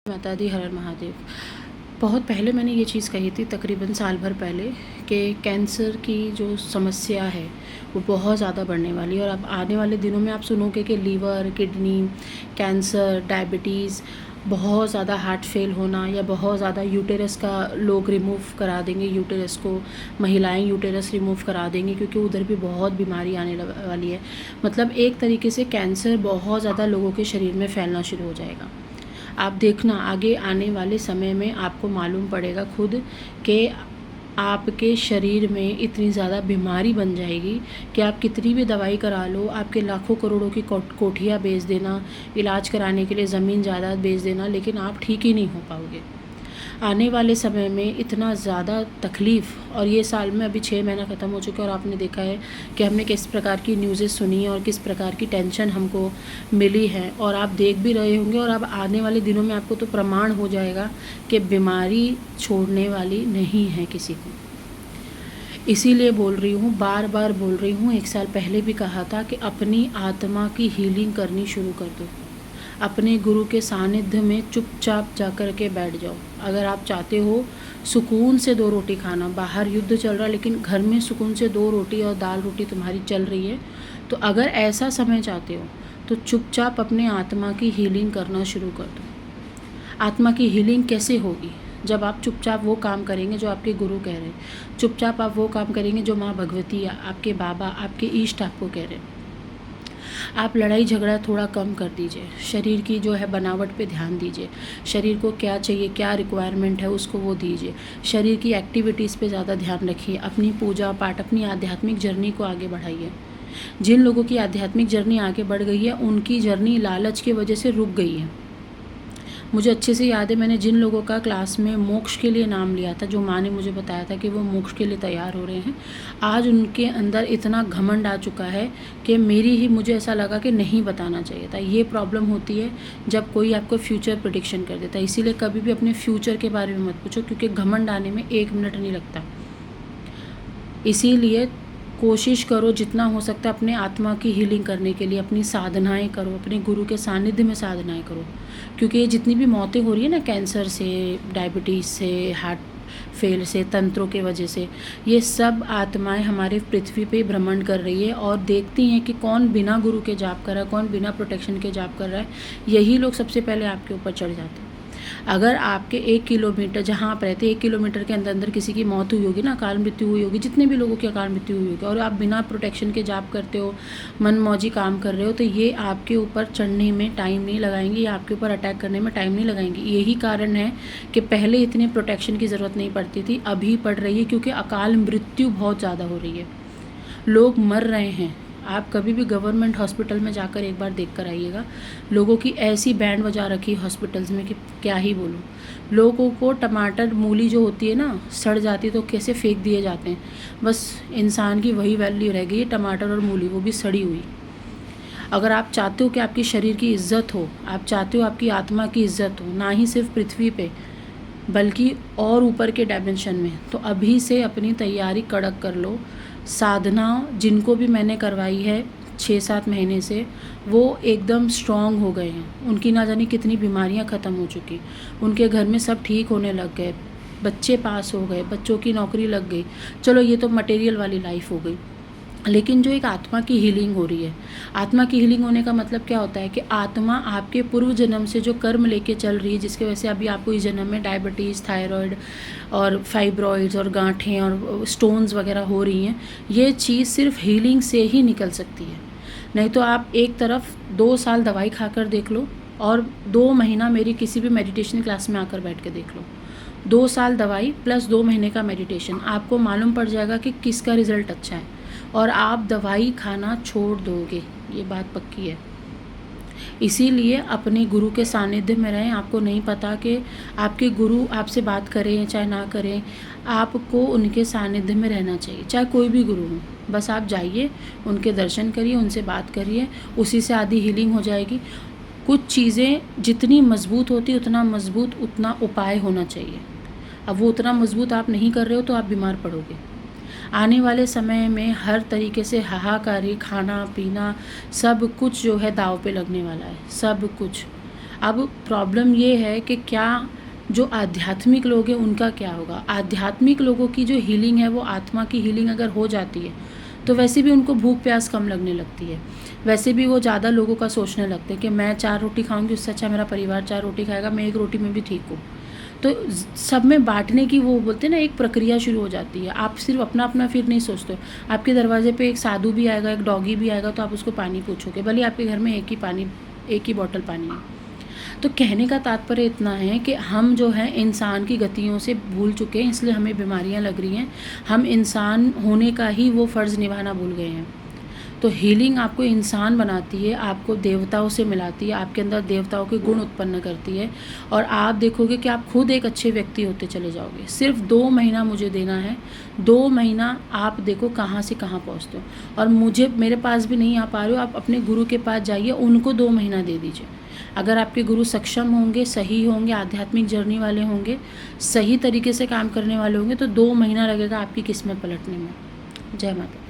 माता दी, हर हर महादेव। बहुत पहले मैंने ये चीज़ कही थी, तकरीबन साल भर पहले, कि कैंसर की जो समस्या है वो बहुत ज़्यादा बढ़ने वाली है। और अब आने वाले दिनों में आप सुनोगे कि लीवर, किडनी कैंसर, डायबिटीज़, बहुत ज़्यादा हार्ट फेल होना, या बहुत ज़्यादा यूटेरस का लोग रिमूव करा देंगे, यूटेरस को महिलाएं यूटेरस रिमूव करा देंगी, क्योंकि उधर भी बहुत बीमारी आने वाली है। मतलब एक तरीके से कैंसर बहुत ज़्यादा लोगों के शरीर में फैलना शुरू हो जाएगा। आप देखना, आगे आने वाले समय में आपको मालूम पड़ेगा खुद कि आपके शरीर में इतनी ज़्यादा बीमारी बन जाएगी कि आप कितनी भी दवाई करा लो, आपके लाखों करोड़ों की कोठियाँ बेच देना, इलाज कराने के लिए ज़मीन जायदाद बेच देना, लेकिन आप ठीक ही नहीं हो पाओगे। आने वाले समय में इतना ज़्यादा तकलीफ़, और ये साल में अभी 6 महीना ख़त्म हो चुका है, और आपने देखा है कि हमने किस प्रकार की न्यूज़ें सुनी है और किस प्रकार की टेंशन हमको मिली है, और आप देख भी रहे होंगे। और अब आने वाले दिनों में आपको तो प्रमाण हो जाएगा कि बीमारी छोड़ने वाली नहीं है किसी को। इसीलिए बोल रही हूँ, बार बार बोल रही हूँ, 1 साल पहले भी कहा था कि अपनी आत्मा की हीलिंग करनी शुरू कर दो। अपने गुरु के सानिध्य में चुपचाप जा कर के बैठ जाओ। अगर आप चाहते हो सुकून से 2 रोटी खाना, बाहर युद्ध चल रहा है लेकिन घर में सुकून से 2 रोटी और दाल रोटी तुम्हारी चल रही है, तो अगर ऐसा समय चाहते हो तो चुपचाप अपने आत्मा की हीलिंग करना शुरू कर दो। आत्मा की हीलिंग कैसे होगी? जब आप चुपचाप वो काम करेंगे जो आपके गुरु कह रहे हैं, चुपचाप आप वो काम करेंगे जो माँ भगवती, आपके बाबा, आपके ईष्ट आपको कह रहे हैं। आप लड़ाई झगड़ा थोड़ा कम कर दीजिए, शरीर की जो है बनावट पे ध्यान दीजिए, शरीर को क्या चाहिए, क्या रिक्वायरमेंट है उसको वो दीजिए, शरीर की एक्टिविटीज़ पे ज़्यादा ध्यान रखिए, अपनी पूजा पाठ, अपनी आध्यात्मिक जर्नी को आगे बढ़ाइए। जिन लोगों की आध्यात्मिक जर्नी आगे बढ़ गई है, उनकी जर्नी लालच की वजह से रुक गई है। मुझे अच्छे से याद है, मैंने जिन लोगों का क्लास में मोक्ष के लिए नाम लिया था, जो माँ ने मुझे बताया था कि वो मोक्ष के लिए तैयार हो रहे हैं, आज उनके अंदर इतना घमंड आ चुका है कि मुझे ऐसा लगा कि नहीं बताना चाहिए था। ये प्रॉब्लम होती है जब कोई आपको फ्यूचर प्रेडिक्शन कर देता है। इसीलिए कभी भी अपने फ्यूचर के बारे में मत पूछो, क्योंकि घमंड आने में 1 मिनट नहीं लगता। इसीलिए कोशिश करो जितना हो सकता है अपने आत्मा की हीलिंग करने के लिए, अपनी साधनाएं करो, अपने गुरु के सानिध्य में साधनाएं करो। क्योंकि ये जितनी भी मौतें हो रही है ना, कैंसर से, डायबिटीज़ से, हार्ट फेल से, तंत्रों के वजह से, ये सब आत्माएं हमारे पृथ्वी पे भ्रमण कर रही है और देखती हैं कि कौन बिना गुरु के जाप कर रहा है, कौन बिना प्रोटेक्शन के जाप कर रहा है। यही लोग सबसे पहले आपके ऊपर चढ़ जाते हैं। अगर आपके 1 किलोमीटर, जहाँ आप रहते हैं, 1 किलोमीटर के अंदर अंदर किसी की मौत हुई होगी ना, अकाल मृत्यु हुई होगी, जितने भी लोगों की अकाल मृत्यु हुई होगी, और आप बिना प्रोटेक्शन के जाप करते हो, मनमौजी काम कर रहे हो, तो ये आपके ऊपर चढ़ने में टाइम नहीं लगाएंगे, या आपके ऊपर अटैक करने में टाइम नहीं लगाएंगे। यही कारण है कि पहले इतने प्रोटेक्शन की ज़रूरत नहीं पड़ती थी, अभी पड़ रही है, क्योंकि अकाल मृत्यु बहुत ज़्यादा हो रही है, लोग मर रहे हैं। आप कभी भी गवर्नमेंट हॉस्पिटल में जाकर एक बार देख कर आइएगा, लोगों की ऐसी बैंड बजा रखी है हॉस्पिटल्स में कि क्या ही बोलूँ। लोगों को टमाटर, मूली जो होती है ना, सड़ जाती है तो कैसे फेंक दिए जाते हैं, बस इंसान की वही वैल्यू रह गई है, टमाटर और मूली, वो भी सड़ी हुई। अगर आप चाहते हो कि आपके शरीर की इज्जत हो, आप चाहते हो आपकी आत्मा की इज्जत हो, ना ही सिर्फ पृथ्वी पे बल्कि और ऊपर के डायमेंशन में, तो अभी से अपनी तैयारी कड़क कर लो। साधना जिनको भी मैंने करवाई है 6-7 महीने से, वो एकदम स्ट्रॉन्ग हो गए हैं। उनकी ना जाने कितनी बीमारियां ख़त्म हो चुकी, उनके घर में सब ठीक होने लग गए, बच्चे पास हो गए, बच्चों की नौकरी लग गई। चलो ये तो मटेरियल वाली लाइफ हो गई, लेकिन जो एक आत्मा की हीलिंग हो रही है, आत्मा की हीलिंग होने का मतलब क्या होता है कि आत्मा आपके पूर्व जन्म से जो कर्म लेके चल रही है, जिसके वजह से अभी आपको इस जन्म में डायबिटीज़, थायराइड और फाइब्रॉइड्स और गांठें और स्टोन्स वगैरह हो रही हैं, ये चीज़ सिर्फ हीलिंग से ही निकल सकती है। नहीं तो आप एक तरफ 2 साल दवाई खाकर देख लो, और 2 महीना मेरी किसी भी मेडिटेशन क्लास में आकर बैठ के देख लो। 2 साल दवाई प्लस 2 महीने का मेडिटेशन, आपको मालूम पड़ जाएगा कि किसका रिज़ल्ट अच्छा है, और आप दवाई खाना छोड़ दोगे, ये बात पक्की है। इसीलिए अपने गुरु के सानिध्य में रहें। आपको नहीं पता कि आपके गुरु आपसे बात करें चाहे ना करें, आपको उनके सानिध्य में रहना चाहिए, चाहे कोई भी गुरु हो। बस आप जाइए, उनके दर्शन करिए, उनसे बात करिए, उसी से आधी हीलिंग हो जाएगी। कुछ चीज़ें जितनी मजबूत होती उतना मजबूत उतना उपाय होना चाहिए। अब वो उतना मजबूत आप नहीं कर रहे हो तो आप बीमार पड़ोगे। आने वाले समय में हर तरीके से हाहाकारी, खाना पीना सब कुछ जो है दाव पे लगने वाला है, सब कुछ। अब प्रॉब्लम ये है कि क्या जो आध्यात्मिक लोग हैं उनका क्या होगा। आध्यात्मिक लोगों की जो हीलिंग है वो आत्मा की हीलिंग अगर हो जाती है तो वैसे भी उनको भूख प्यास कम लगने लगती है, वैसे भी वो ज़्यादा लोगों का सोचने लगते हैं कि मैं 4 रोटी खाऊंगी, उससे अच्छा मेरा परिवार 4 रोटी खाएगा, मैं 1 रोटी में भी ठीक हूँ। तो सब में बांटने की वो बोलते हैं ना एक प्रक्रिया शुरू हो जाती है। आप सिर्फ अपना अपना फिर नहीं सोचते हो। आपके दरवाजे पे एक साधु भी आएगा, एक डॉगी भी आएगा, तो आप उसको पानी पूछोगे, भले आपके घर में एक ही बॉटल पानी है। तो कहने का तात्पर्य इतना है कि हम जो है इंसान की गतियों से भूल चुके हैं, इसलिए हमें बीमारियां लग रही हैं। हम इंसान होने का ही वो फ़र्ज़ निभाना भूल गए हैं। तो हीलिंग आपको इंसान बनाती है, आपको देवताओं से मिलाती है, आपके अंदर देवताओं के गुण उत्पन्न करती है, और आप देखोगे कि आप खुद एक अच्छे व्यक्ति होते चले जाओगे। सिर्फ 2 महीना मुझे देना है, 2 महीना आप देखो कहाँ से कहाँ पहुँचते हो। और मेरे पास भी नहीं आ पा रहे हो, आप अपने गुरु के पास जाइए, उनको 2 महीना दे दीजिए। अगर आपके गुरु सक्षम होंगे, सही होंगे, आध्यात्मिक जर्नी वाले होंगे, सही तरीके से काम करने वाले होंगे, तो 2 महीना लगेगा आपकी किस्मत पलटने में। जय माता।